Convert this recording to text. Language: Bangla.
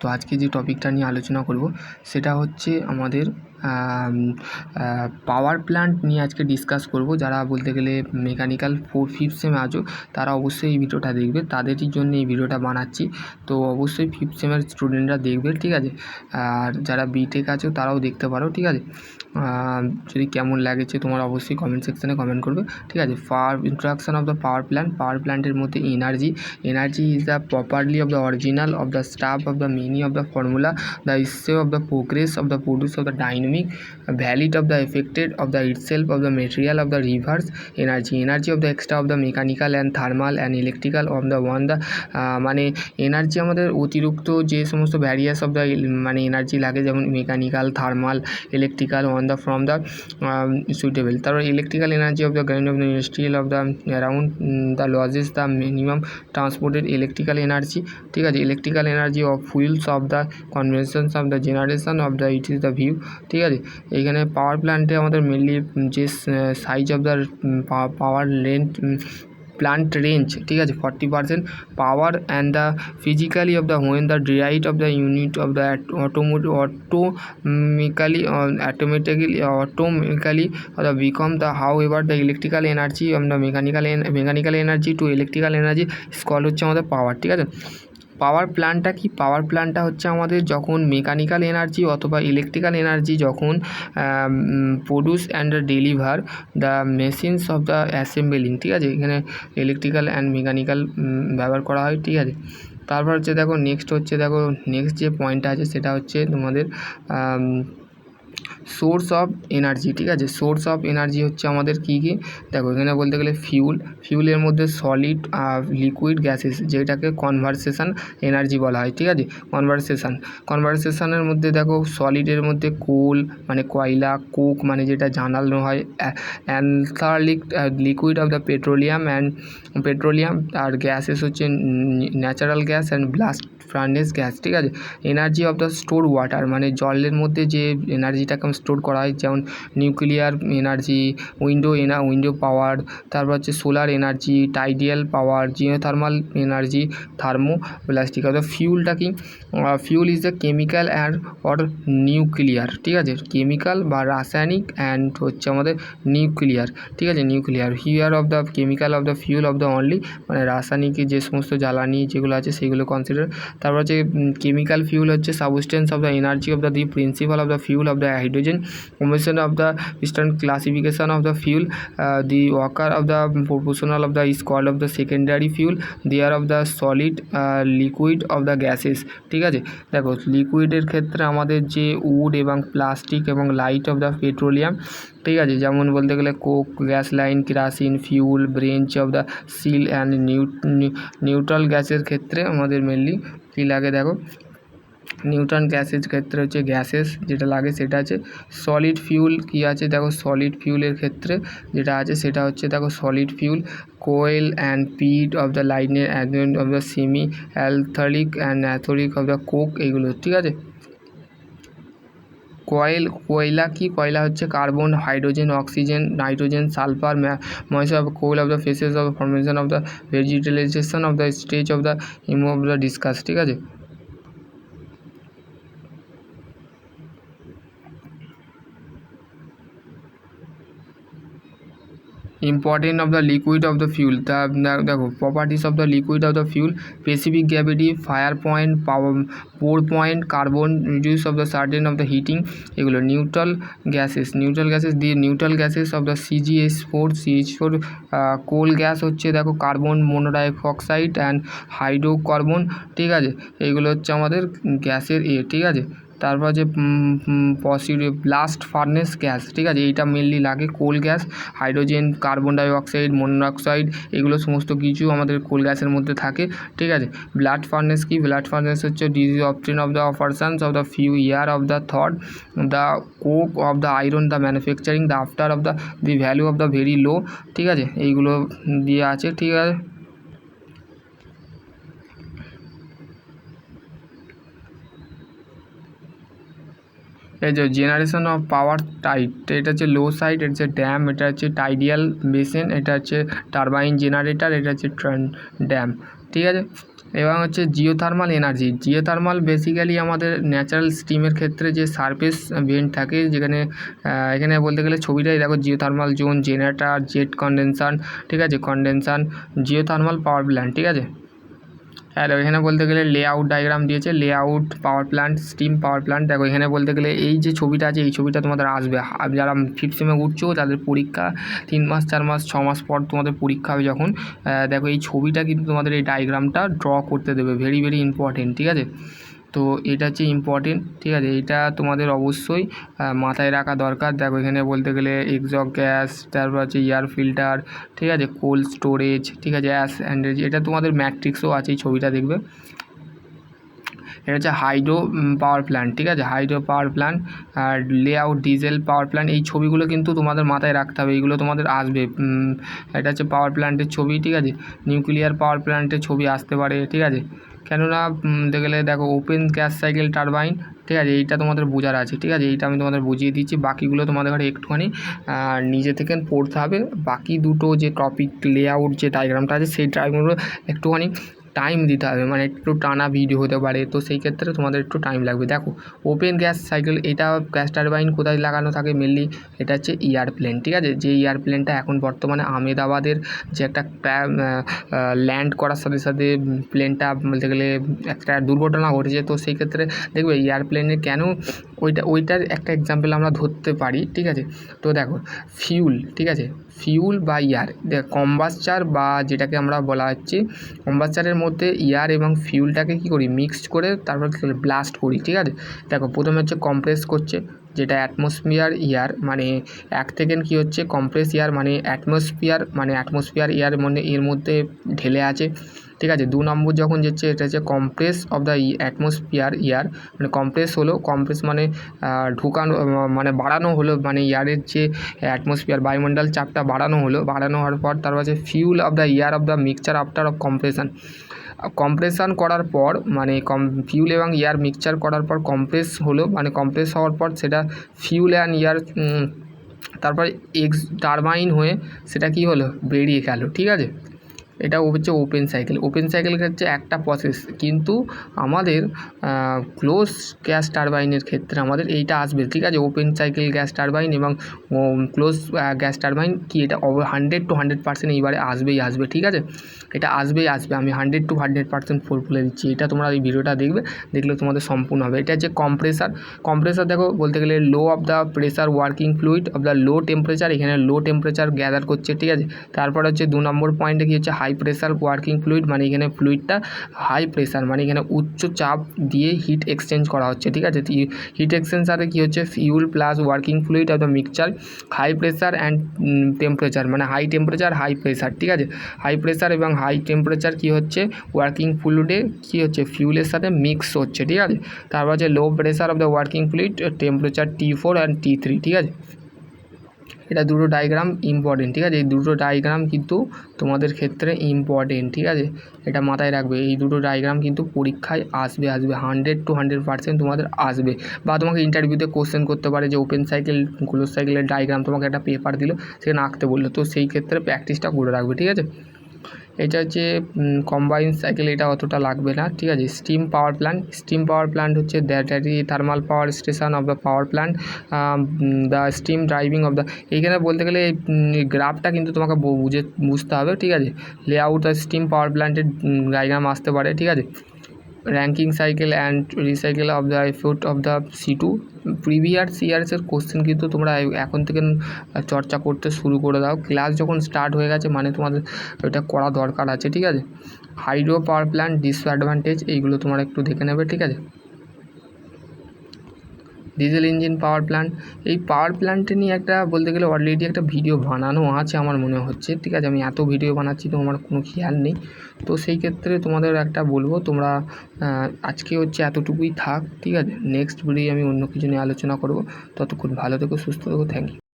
তো আজকে যে টপিকটা নিয়ে আলোচনা করব সেটা হচ্ছে আমাদের পাওয়ার প্ল্যান্ট নিয়ে আজকে ডিসকাস করব। যারা বলতে গেলে মেকানিক্যাল 4-5 সেমে আছো তারা অবশ্যই এই ভিডিওটা দেখবে, তাদেরই জন্য এই ভিডিওটা বানাচ্ছি। তো অবশ্যই 5 সেমের স্টুডেন্টরা দেখবে, ঠিক আছে। আর যারা বিটেক আছো তারাও দেখতে পারো, ঠিক আছে। যদি কেমন লাগেছে তোমার অবশ্যই কমেন্ট সেকশানে কমেন্ট করবে, ঠিক আছে। ইন্ট্রোডাকশন অফ দ্য পাওয়ার প্ল্যান্টের মধ্যে energy is the properly of the original of the stuff of the meaning of the formula the issue of the progress of the produce of the dynamic valid of the affected of the itself of the material of the reverse energy of the extra of the mechanical and thermal and electrical of the মানে এনার্জি আমাদের অতিরিক্ত যে সমস্ত ভ্যারিয়াস অফ দ্য মানে এনার্জি লাগে, যেমন mechanical, thermal, electrical from the suitable. তারপর electrical energy of the grind of the industrial of the around the losses the minimum transported electrical energy, ঠিক আছে। Electrical energy of fuels of the conventions of the generation of the it is the view, ঠিক আছে। এইখানে পাওয়ার প্ল্যান্টে আমাদের মেনলি যে size of the power plant range, ঠিক আছে, 40% power and the physically of the when the derate of the unit of the automatically the become the however the electrical energy of the mechanical energy to electrical energy is called হচ্ছে আমাদের পাওয়ার, ঠিক আছে। পাওয়ার প্ল্যান্টটা কি? পাওয়ার প্ল্যান্টটা হচ্ছে আমাদের যখন মেকানিক্যাল এনার্জি অথবা ইলেকট্রিক্যাল এনার্জি যখন produce and deliver the machines of the assembling, ঠিক আছে। এখানে ইলেকট্রিক্যাল অ্যান্ড মেকানিক্যাল ব্যবহার করা হয়, ঠিক আছে। তারপর হচ্ছে নেক্সট যে পয়েন্টটা আছে সেটা হচ্ছে তোমাদের সোর্স অফ এনার্জি, ঠিক আছে। সোর্স অফ এনার্জি হচ্ছে আমাদের কী দেখো, এখানে বলতে গেলে ফিউলের মধ্যে সলিড লিকুইড গ্যাসেস, যেটাকে কনভারসেশন এনার্জি বলা হয়, ঠিক আছে। কনভারসেশনের মধ্যে দেখো, সলিডের মধ্যে কোল মানে কয়লা, কোক মানে যেটা জানানো হয়, অ্যান্থালিক লিকুইড অফ দ্য পেট্রোলিয়াম আর গ্যাসেস হচ্ছে natural gas and blast furnace gas, ঠিক আছে। Energy of the store water মানে জলের মধ্যে যে এনার্জিটাকে স্টোর করা হয়, যেমন নিউক্লিয়ার এনার্জি, উইন্ডো পাওয়ার, তারপর হচ্ছে সোলার এনার্জি, টাইডিয়াল পাওয়ার, জিওথার্মাল এনার্জি, থার্মোপ্লাস্টিক। অর্থাৎ ফিউলটা কি? Fuel is the chemical and or nuclear, ঠিক আছে। কেমিক্যাল বা রাসায়নিক অ্যান্ড হচ্ছে আমাদের নিউক্লিয়ার, ঠিক আছে। Nuclear here of the chemical of the fuel of the only মানে রাসায়নিক যে সমস্ত জ্বালানি যেগুলো আছে সেগুলো কনসিডার। তারপর হচ্ছে কেমিক্যাল ফিউল হচ্ছে substance of the energy of the principal of the fuel of the hydrogen combination of the eastern classification of the fuel the walker of the proportional of the is called of the secondary fuel there of the solid liquid of the gases, ঠিক আছে। দেখো, লিকুইডের ক্ষেত্রে আমাদের যে উড এবং প্লাস্টিক এবং লাইট অফ দ্য পেট্রোলিয়াম, ঠিক আছে। যেমন বলতে গেলে Coke, gas line, kerosene, fuel, bench of the seal and neutral গ্যাসের ক্ষেত্রে আমাদের মেনলি কী লাগে দেখো, নিউট্রন গ্যাসের ক্ষেত্রে হচ্ছে গ্যাসেস যেটা লাগে সেটা আছে। সলিড ফিউল কী আছে দেখো, সলিড ফিউলের ক্ষেত্রে যেটা আছে সেটা হচ্ছে দেখো solid fuel coal and peat of the লাইনের অ্যাডভেন্ট অফ দ্য সেমি অ্যালথারিক অ্যান্ড অ্যাথরিক অফ দ্য কোক, এইগুলো, ঠিক আছে। কয়লা কি? কয়লা হচ্ছে carbon, hydrogen, oxygen, nitrogen, sulphur, moisture of coal of the phases of formation of the ভেজিটেলাইজেশন of the stage of the হিমো অফ দ্য ডিসকাস, ঠিক আছে। Important of the liquid of the fuel, দেখো properties of the liquid of the fuel, specific gravity, fire point, pour point, carbon reduce of the certain of the heating, এগুলো। নিউট্রাল গ্যাসেস দিয়ে neutral gases of the CH4 coal gas হচ্ছে দেখো কার্বন মনোডাইঅক্সাইড অ্যান্ড হাইড্রোকার্বন, ঠিক আছে। এইগুলো হচ্ছে আমাদের গ্যাসের ঠিক আছে। তারপর যে ব্লাস্ট ফার্নেস গ্যাস, ঠিক আছে। এইটা মেনলি লাগে coal gas, hydrogen, carbon dioxide, monoxide, এগুলো সমস্ত কিছু আমাদের কোল গ্যাসের মধ্যে থাকে, ঠিক আছে। ব্লাস্ট ফার্নেস কি? ব্লাস্ট ফার্নেস হচ্ছে disease option of the operations of the few year of the thought the Coke of the iron the manufacturing the after of the value of the very low, ঠিক আছে। এইগুলো দিয়ে আছে, ঠিক আছে। এই যে জেনারেশন অফ পাওয়ার টাইপ, এটা হচ্ছে লো সাইড, এটা হচ্ছে ড্যাম, এটা হচ্ছে টাইডিয়াল বেসিন, এটা হচ্ছে টারবাইন জেনারেটর, এটা হচ্ছে ড্যাম, ঠিক আছে। এবং হচ্ছে জিওথার্মাল এনার্জি। জিওথার্মাল বেসিক্যালি আমাদের ন্যাচারাল স্টিমের ক্ষেত্রে যে সারফেস ভেন্ট থাকে, যেখানে এখানে বলতে গেলে ছবিটাই দেখো, geothermal zone, generator, jet condenser, ঠিক আছে, কনডেনসার, জিওথার্মাল পাওয়ার প্ল্যান্ট, ঠিক আছে। আর এখানে বলতে গেলে লেআউট ডায়াগ্রাম দিয়েছে, layout power plant, steam power plant. দেখো এখানে বলতে গেলে এই যে ছবিটা আছে, এই ছবিটা তোমাদের আসবে যারা ফিফথ সেমে উঠছো, তাদের পরীক্ষা 3 মাস 4 মাস 6 মাস পর তোমাদের পরীক্ষা হবে যখন, দেখো এই ছবিটা কিন্তু তোমাদের এই ডায়াগ্রামটা ড্র করতে দেবে, ভেরি ভেরি ইম্পর্টেন্ট, ঠিক আছে। তো এটা হচ্ছে ইম্পর্টেন্ট, ঠিক আছে, এটা তোমাদের অবশ্যই মাথায় রাখা দরকার। দেখো এখানে বলতে গেলে এক্সজস্ট গ্যাস, তারপর হচ্ছে এয়ার ফিল্টার, ঠিক আছে, কোল্ড স্টোরেজ, ঠিক আছে, অ্যাস অ্যান্ড এটা তোমাদের ম্যাট্রিক্সও আছে, এই ছবিটা দেখবে। এটা হচ্ছে হাইড্রো পাওয়ার প্ল্যান্ট, ঠিক আছে, হাইড্রো পাওয়ার প্ল্যান্ট, আর লেআউট ডিজেল পাওয়ার প্ল্যান্ট। এই ছবিগুলো কিন্তু তোমাদের মাথায় রাখতে হবে, এইগুলো তোমাদের আসবে। এটা হচ্ছে পাওয়ার প্ল্যান্টের ছবি, ঠিক আছে, নিউক্লিয়ার পাওয়ার প্ল্যান্টের ছবি আসতে পারে, ঠিক আছে। কেননা দেখতে গেলে দেখো ওপেন গ্যাস সাইকেল টারবাইন, ঠিক আছে, এইটা তোমাদের বোঝার আছে, ঠিক আছে, এইটা আমি তোমাদের বুঝিয়ে দিচ্ছি। বাকিগুলো তোমাদের ঘরে একটুখানি নিজে থেকে পড়তে হবে। বাকি দুটো যে টপিক লেআউট যে ডায়াগ্রামটা আছে, সেই ডায়াগ্রামগুলো একটুখানি টাইম দিতে হবে, মানে একটু টানা ভিডিও হতে পারে, তো সেই ক্ষেত্রে তোমাদের একটু টাইম লাগবে। দেখো ওপেন গ্যাস সাইকেল, এটা গ্যাস টারবাইন কোথায় লাগানো থাকে মেনলি, এটা হচ্ছে এয়ারপ্লেন, ঠিক আছে, যে এয়ারপ্লেনটা এখন বর্তমানে আহমেদাবাদের যে একটা ল্যান্ড করার সাথে সাথে প্লেনটা বলতে গেলে একটা দুর্ঘটনা ঘটেছে, তো সেই ক্ষেত্রে দেখবে এয়ারপ্লেনে কেন ওইটার একটা এক্সাম্পল আমরা ধরতে পারি, ঠিক আছে। তো দেখো ফিউল, ঠিক আছে, ফিউল বা এয়ার, কম্বাস্টার বা যেটাকে আমরা বলা হচ্ছে কম্বাস্টারের মধ্যে এয়ার এবং ফিউলটাকে কী করি, মিক্সড করে তারপর কী করি, ব্লাস্ট করি, ঠিক আছে। দেখো প্রথমে হচ্ছে কম্প্রেস করছে, যেটা অ্যাটমসফিয়ার এয়ার, মানে 1 সেকেন্ড কী হচ্ছে কম্প্রেস এয়ার, মানে অ্যাটমসফিয়ার এয়ার মানে এর মধ্যে ঢেলে আছে, ঠিক আছে। 2 নম্বর যখন যাচ্ছে, এটা হচ্ছে compress of the atmosphere air, মানে কম্প্রেস হলো, কম্প্রেস মানে ঢুকানো, মানে বাড়ানো হলো, মানে এয়ারের যে অ্যাটমসফিয়ার বায়ুমণ্ডল চাপটা বাড়ানো হলো, বাড়ানো হওয়ার পর তারপর হচ্ছে fuel of the air of the mixture after of compression করার পর, মানে ফিউল এবং এয়ার মিক্সচার করার পর কম্প্রেস হলো, মানে কম্প্রেস হওয়ার পর সেটা ফিউল অ্যান্ড এয়ার, তারপর টারবাইন হয়ে সেটা কি হলো, বেরিয়ে গেল, ঠিক আছে। এটা হচ্ছে ওপেন সাইকেল। ওপেন সাইকেলের হচ্ছে একটা প্রসেস, কিন্তু আমাদের ক্লোজ গ্যাস টারবাইনের ক্ষেত্রে আমাদের এইটা আসবে, ঠিক আছে। ওপেন সাইকেল গ্যাস টারবাইন এবং ক্লোজ গ্যাস টারবাইন কি, এটা 100 to 100% এইবারে আসবে, ঠিক আছে, এটা আসবে। আমি 100 to 100% বলে দিচ্ছি, এটা তোমরা এই ভিডিওটা দেখলে তোমাদের সম্পূর্ণ হবে। এটা হচ্ছে কম্প্রেসার দেখো বলতে গেলে low of the pressure working fluid of the low temperature, এখানে লো টেম্পারেচার গ্যাদার করছে, ঠিক আছে। তারপর হচ্ছে 2 নম্বর পয়েন্টে কি হচ্ছে হাই প্রেসার ওয়ার্কিং ফ্লুইড, মানে এখানে ফ্লুইডটা হাই প্রেসার, মানে এখানে উচ্চ চাপ দিয়ে হিট এক্সচেঞ্জ করা হচ্ছে, ঠিক আছে। হিট এক্সচেঞ্জারে কি হচ্ছে fuel plus working fluid of the mixture, high pressure and temperature, মানে হাই টেম্পারেচার হাই প্রেসার, ঠিক আছে। হাই প্রেসার এবং হাই টেম্পারেচার কি হচ্ছে ওয়ার্কিং ফ্লুইডে কি হচ্ছে ফিউলের সাথে মিক্স হচ্ছে, ঠিক আছে। তারপর হচ্ছে low pressure of the working fluid, temperature T4 and T3, ঠিক আছে। এটা দুটো ডায়াগ্রাম ইম্পর্টেন্ট, ঠিক আছে, এই দুটো ডায়াগ্রাম কিন্তু তোমাদের ক্ষেত্রে ইম্পর্টেন্ট, ঠিক আছে, এটা মাথায় রাখবে। এই দুটো ডায়াগ্রাম কিন্তু পরীক্ষায় আসবে 100 to 100% তোমাদের আসবে, বা তোমাকে ইন্টারভিউতে কোশ্চেন করতে পারে যে ওপেন সাইকেল ক্লোজ সাইকেলের ডায়াগ্রাম তোমাকে একটা পেপার দিল, সেখানে আঁকতে বললো, তো সেই ক্ষেত্রে প্র্যাকটিসটা করে রাখবে, ঠিক আছে। এটা হচ্ছে কম্বাইন সাইকেল, এটা অতটা লাগবে না, ঠিক আছে। স্টিম পাওয়ার প্ল্যান্ট হচ্ছে that thermal power station of the power plant, the steam driving of the, এইখানে বলতে গেলে এই গ্রাফটা কিন্তু তোমাকে বুঝতে হবে, ঠিক আছে। লেআউট দ্য স্টিম পাওয়ার প্ল্যান্টের ডায়াগ্রাম আসতে পারে, ঠিক আছে। Rankine cycle and recycle of the effort of the C2, previous ইয়ার্সের কোশ্চেন কিন্তু তোমরা এখন থেকে চর্চা করতে শুরু করে দাও, ক্লাস যখন স্টার্ট হয়ে গেছে মানে তোমাদের এটা করা দরকার আছে, ঠিক আছে। হাইড্রো পাওয়ার প্ল্যান্ট ডিসঅ্যাডভান্টেজ, এইগুলো তোমরা একটু দেখে নেবে, ঠিক আছে। ডিজেল ইঞ্জিন পাওয়ার প্ল্যান্ট, এই পাওয়ার প্ল্যান্টে নিয়ে একটা বলতে গেলে অলরেডি একটা ভিডিও বানানো আছে আমার মনে হচ্ছে, ঠিক আছে। আমি এত ভিডিও বানাচ্ছি তো আমার কোনো খেয়াল নেই, তো সেই ক্ষেত্রে তোমাদের একটা বলবো, তোমরা আজকে হচ্ছে এতটুকুই থাক, ঠিক আছে। নেক্সট ভিডিও আমি অন্য কিছু নিয়ে আলোচনা করব, ততক্ষণ ভালো থেকো, সুস্থ থেকো, থ্যাংক ইউ।